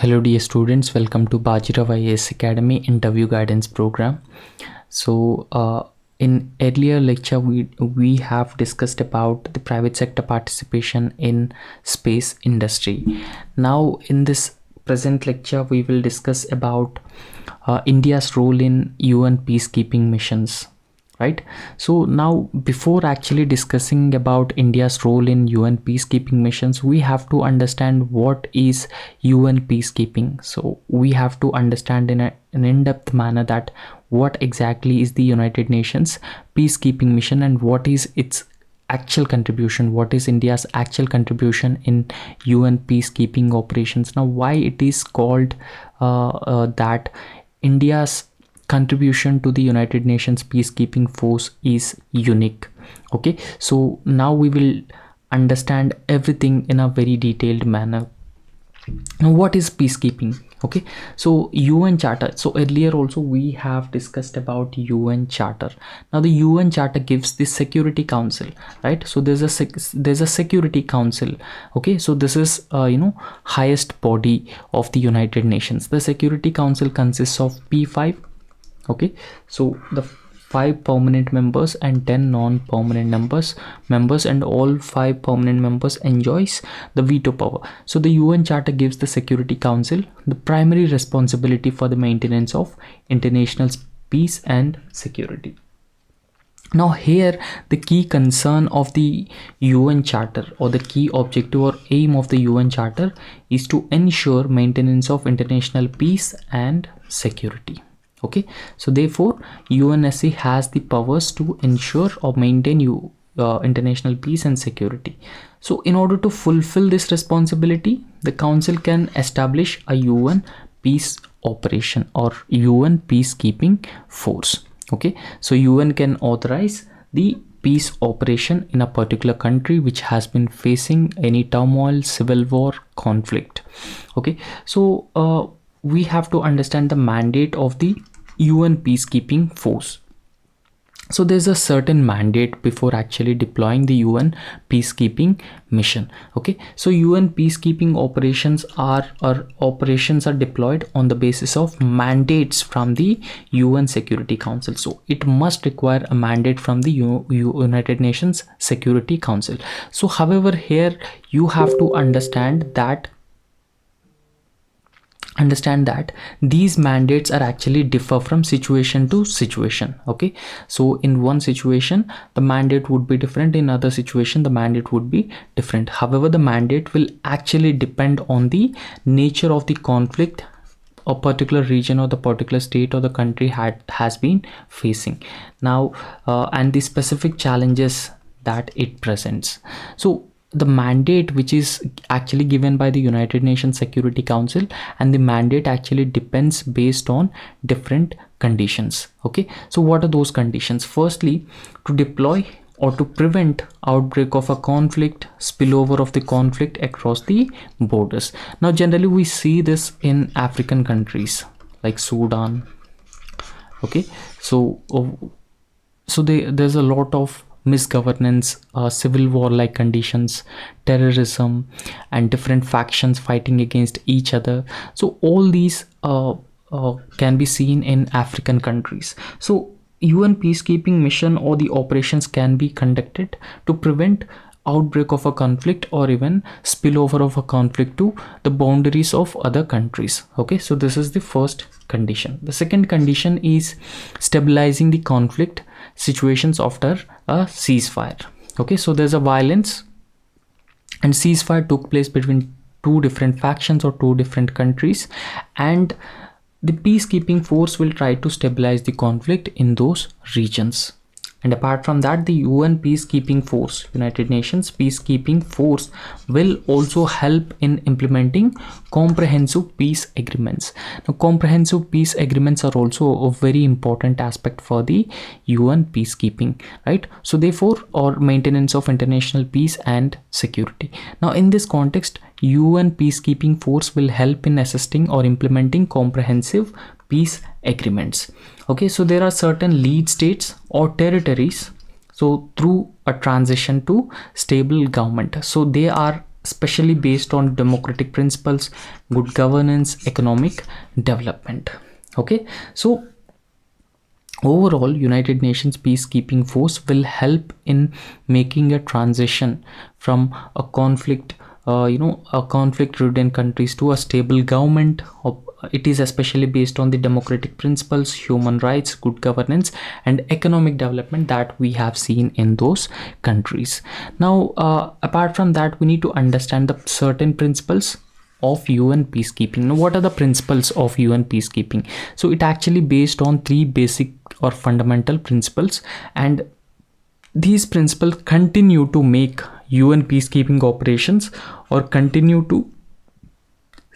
Hello dear students, welcome to Bajirao Ias Academy interview guidance program. In earlier lecture we have discussed about the private sector participation in space industry. Now in this present lecture we will discuss about India's role in UN peacekeeping missions. Right, so now before actually discussing about India's role in UN peacekeeping missions, we have to understand what is UN peacekeeping. So we have to understand in an in-depth manner that what exactly is the United Nations peacekeeping mission and what is its actual contribution, what is India's actual contribution in UN peacekeeping operations. Now why it is called that India's contribution to the United Nations peacekeeping force is unique. Okay, so now we will understand everything in a very detailed manner. Now what is peacekeeping? Okay, so UN Charter. So earlier also we have discussed about UN Charter. Now the UN Charter gives the Security Council, right? So there's a Security Council. Okay, so this is highest body of the United Nations. The Security Council consists of P5. Okay, so the 5 permanent members and 10 non-permanent members, and all 5 permanent members enjoys the veto power. So the UN Charter gives the Security Council the primary responsibility for the maintenance of international peace and security. Now here the key concern of the UN Charter, or the key objective or aim of the UN Charter, is to ensure maintenance of international peace and security. Okay, so therefore UNSC has the powers to ensure or maintain international peace and security. So in order to fulfill this responsibility, the council can establish a UN peace operation or UN peacekeeping force. Okay, so UN can authorize the peace operation in a particular country which has been facing any turmoil, civil war, conflict. Okay, so we have to understand the mandate of the UN peacekeeping force. So there's a certain mandate before actually deploying the UN peacekeeping mission. Okay, so UN peacekeeping operations are deployed on the basis of mandates from the UN Security Council. So it must require a mandate from the United Nations Security Council. So however, here you have to understand that these mandates are actually differ from situation to situation. Okay, so in one situation the mandate would be different, in other situation the mandate would be different. However, the mandate will actually depend on the nature of the conflict a particular region or the particular state or the country has been facing now, and the specific challenges that it presents. So the mandate which is actually given by the United Nations Security Council, and the mandate actually depends based on different conditions. Okay, so what are those conditions? Firstly, to deploy or to prevent outbreak of a conflict, spillover of the conflict across the borders. Now generally we see this in African countries like Sudan. Okay, so there's a lot of misgovernance, civil war like conditions, terrorism, and different factions fighting against each other. So all these can be seen in African countries. So UN peacekeeping mission or the operations can be conducted to prevent outbreak of a conflict or even spillover of a conflict to the boundaries of other countries. Okay, so this is the first condition. The second condition is stabilizing the conflict situations after a ceasefire. Okay, so there's a violence and ceasefire took place between two different factions or two different countries, and the peacekeeping force will try to stabilize the conflict in those regions. And apart from that, the UN peacekeeping force, United Nations peacekeeping force, will also help in implementing comprehensive peace agreements. Now, comprehensive peace agreements are also a very important aspect for the UN peacekeeping, right? So therefore, or maintenance of international peace and security. Now, in this context, UN peacekeeping force will help in assisting or implementing comprehensive peace agreements. Okay, so there are certain lead states or territories, so through a transition to stable government, so they are especially based on democratic principles, good governance, economic development. Okay, so overall, United Nations peacekeeping force will help in making a transition from a conflict, a conflict-ridden countries to a stable government. It is especially based on the democratic principles, human rights, good governance, and economic development that we have seen in those countries. Now, apart from that, we need to understand the certain principles of UN peacekeeping. Now, what are the principles of UN peacekeeping? So it actually based on three basic or fundamental principles, and these principles continue to make UN peacekeeping operations, or continue to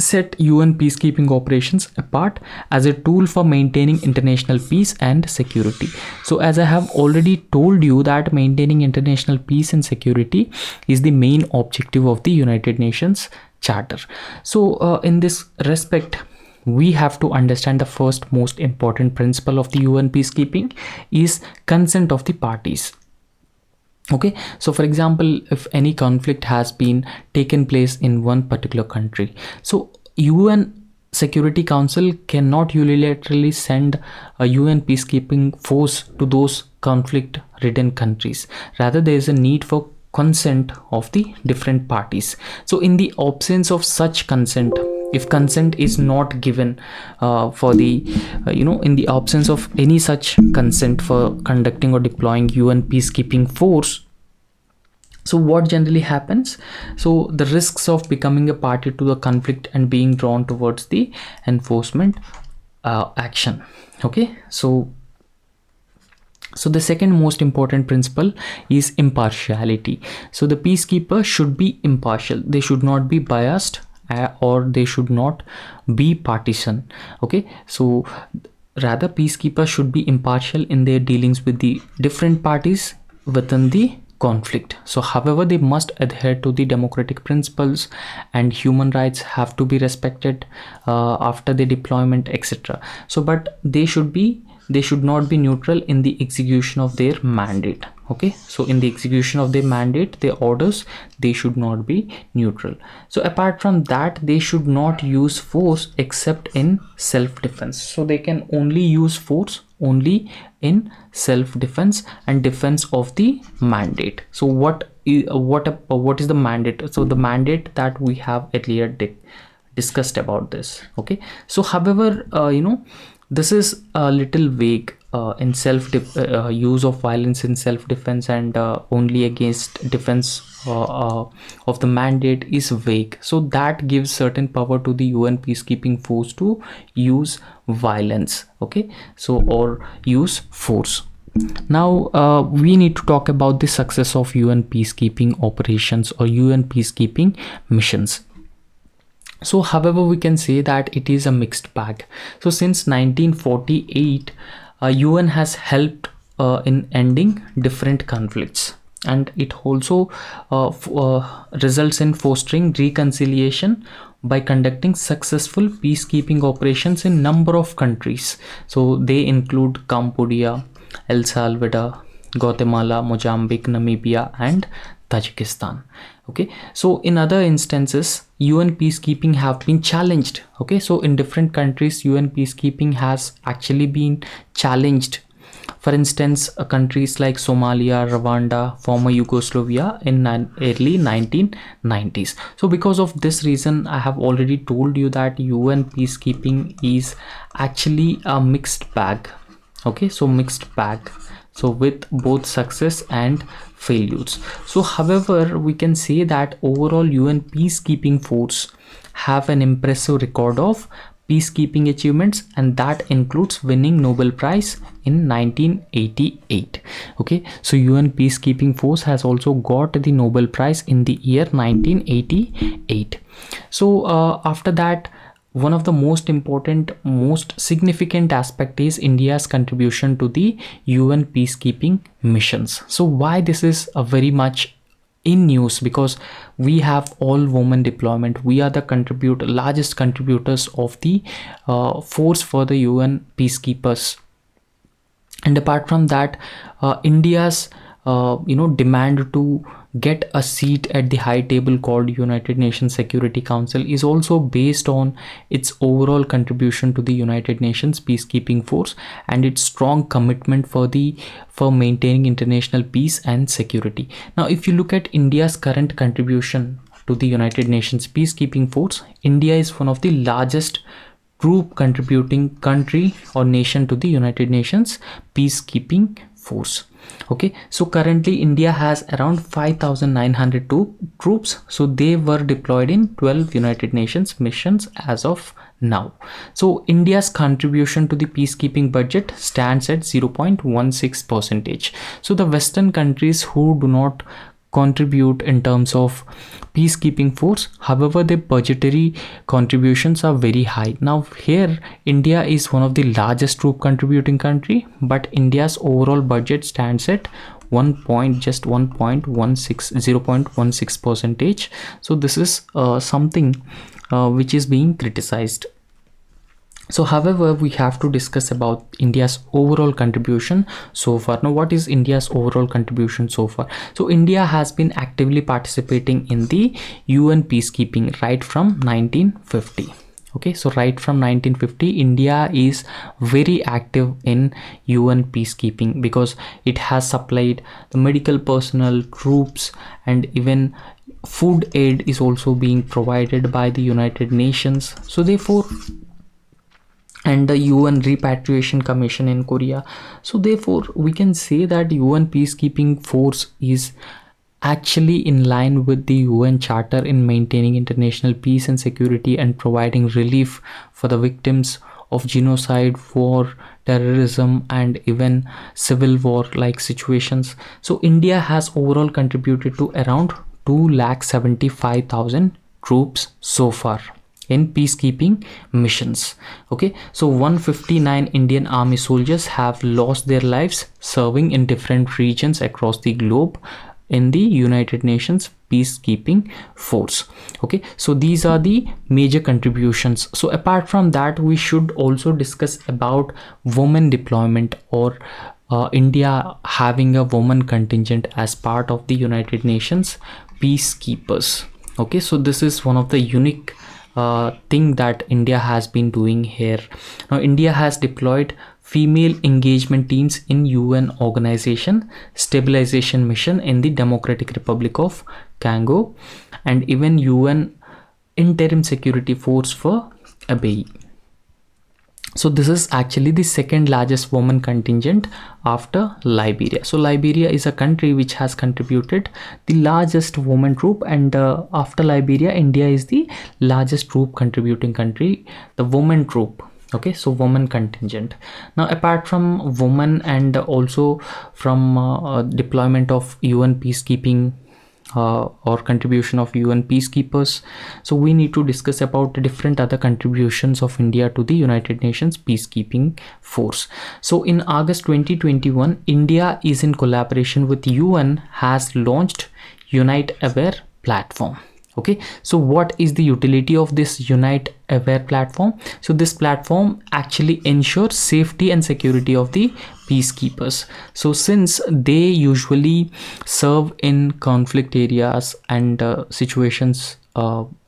set UN peacekeeping operations apart as a tool for maintaining international peace and security. So as I have already told you that maintaining international peace and security is the main objective of the United Nations Charter. So in this respect, we have to understand the first most important principle of the UN peacekeeping is consent of the parties. Okay, so for example, if any conflict has been taken place in one particular country, so UN Security Council cannot unilaterally send a UN peacekeeping force to those conflict ridden countries. Rather, there is a need for consent of the different parties. So in the absence of such consent, if consent is not given for the in the absence of any such consent for conducting or deploying UN peacekeeping force, so what generally happens? So the risks of becoming a party to the conflict and being drawn towards the enforcement action. Okay, so the second most important principle is impartiality. So the peacekeeper should be impartial. They should not be biased or they should not be partisan. Okay, so rather peacekeepers should be impartial in their dealings with the different parties within the conflict. So however, they must adhere to the democratic principles, and human rights have to be respected after the deployment, etc. So but they should not be neutral in the execution of their mandate. Okay, so in the execution of their mandate, their orders, they should not be neutral. So apart from that, they should not use force except in self-defense. So they can only use force only in self-defense and defense of the mandate. So what is the mandate? So the mandate that we have earlier discussed about this. Okay, so however, this is a little vague in use of violence in self-defense and only against defense of the mandate is vague. So that gives certain power to the UN peacekeeping force to use violence. Okay, so or use force. Now we need to talk about the success of UN peacekeeping operations or UN peacekeeping missions. So however, we can say that it is a mixed bag. So since 1948, UN has helped in ending different conflicts, and it also results in fostering reconciliation by conducting successful peacekeeping operations in number of countries. So they include Cambodia, El Salvador, Guatemala, Mozambique, Namibia, and Tajikistan. Okay, so in other instances, UN peacekeeping have been challenged. Okay, so in different countries, UN peacekeeping has actually been challenged. For instance, countries like Somalia, Rwanda, former Yugoslavia in early 1990s. So because of this reason, I have already told you that UN peacekeeping is actually a mixed bag. Okay, so mixed bag, so with both success and failures. So however, we can say that overall UN peacekeeping force have an impressive record of peacekeeping achievements, and that includes winning Nobel Prize in 1988. Okay, so UN peacekeeping force has also got the Nobel Prize in the year 1988. So after that, one of the most important, most significant aspect is India's contribution to the UN peacekeeping missions. So why this is a very much in news? Because we have all women deployment. We are the largest contributors of the force for the UN peacekeepers. And apart from that, India's demand to get a seat at the high table called United Nations Security Council is also based on its overall contribution to the United Nations peacekeeping force and its strong commitment for maintaining international peace and security. Now, if you look at India's current contribution to the United Nations peacekeeping force, India is one of the largest troop contributing country or nation to the United Nations peacekeeping force. Okay, so currently India has around 5,900 troops. So they were deployed in 12 United Nations missions as of now. So India's contribution to the peacekeeping budget stands at 0.16%. So the Western countries who do not contribute in terms of peacekeeping force, however, their budgetary contributions are very high. Now here India is one of the largest troop contributing country, but India's overall budget stands at 0.16%. So this is something which is being criticized. So however, we have to discuss about India's overall contribution so far. Now, what is India's overall contribution so far? So India has been actively participating in the UN peacekeeping right from 1950. Okay, so right from 1950, India is very active in UN peacekeeping because it has supplied the medical personnel, troops, and even food aid is also being provided by the United Nations. So therefore, and the UN Repatriation Commission in Korea. So therefore, we can say that UN peacekeeping force is actually in line with the UN Charter in maintaining international peace and security and providing relief for the victims of genocide, war, terrorism, and even civil war like situations. So India has overall contributed to around 2,75,000 troops so far in peacekeeping missions. Okay, so 159 Indian army soldiers have lost their lives serving in different regions across the globe in the United Nations peacekeeping force. Okay, so these are the major contributions. So apart from that, we should also discuss about women deployment or India having a woman contingent as part of the United Nations peacekeepers. Okay, so this is one of the unique thing that India has been doing here. Now India has deployed female engagement teams in UN organization stabilization mission in the Democratic Republic of Congo and even UN interim security force for Abyei. So this is actually the second largest woman contingent after Liberia. So Liberia is a country which has contributed the largest woman troop, and after Liberia, India is the largest troop contributing country, the woman troop. Okay, so woman contingent. Now apart from women and also from deployment of UN peacekeeping or contribution of UN peacekeepers, so we need to discuss about the different other contributions of India to the United Nations peacekeeping force. So in August 2021, India is in collaboration with UN has launched Unite Aware platform. Okay, so what is the utility of this Unite Aware platform? So this platform actually ensures safety and security of the peacekeepers. So since they usually serve in conflict areas and situations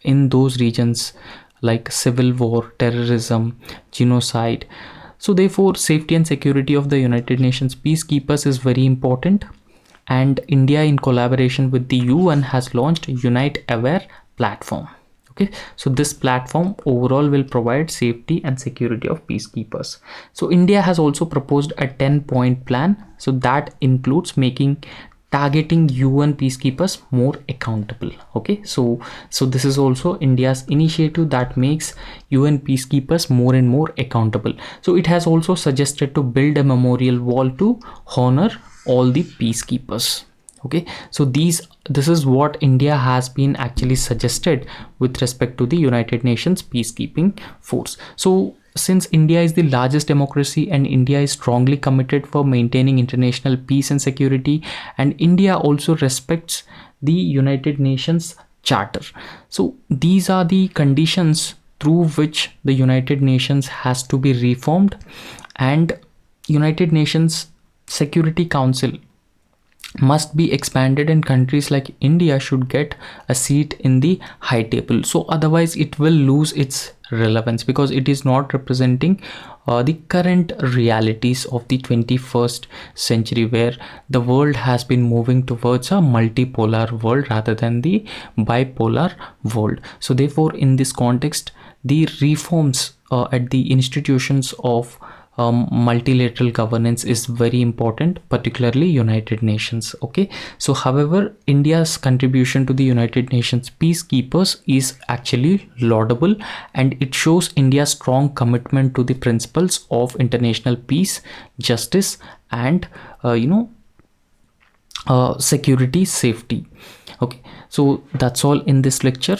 in those regions like civil war, terrorism, genocide, so therefore safety and security of the United Nations peacekeepers is very important. And India in collaboration with the UN has launched Unite Aware platform. Okay, so this platform overall will provide safety and security of peacekeepers. So India has also proposed a 10-point plan. So that includes targeting UN peacekeepers more accountable. Okay, so this is also India's initiative that makes UN peacekeepers more and more accountable. So it has also suggested to build a memorial wall to honor all the peacekeepers. Okay, so this is what India has been actually suggested with respect to the United Nations peacekeeping force. So since India is the largest democracy and India is strongly committed for maintaining international peace and security, and India also respects the United Nations Charter. So these are the conditions through which the United Nations has to be reformed, and United Nations Security Council must be expanded, and countries like India should get a seat in the high table. So otherwise it will lose its relevance, because it is not representing the current realities of the 21st century, where the world has been moving towards a multipolar world rather than the bipolar world. So therefore, in this context, the reforms at the institutions of multilateral governance is very important, particularly United Nations. Okay, so however, India's contribution to the United Nations peacekeepers is actually laudable, and it shows India's strong commitment to the principles of international peace, justice, and security, safety. Okay, so that's all in this lecture.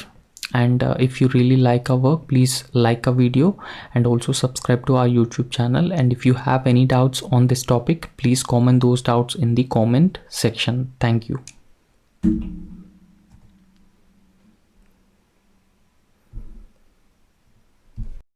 And if you really like our work, please like our video and also subscribe to our YouTube channel. And if you have any doubts on this topic, please comment those doubts in the comment section. Thank you.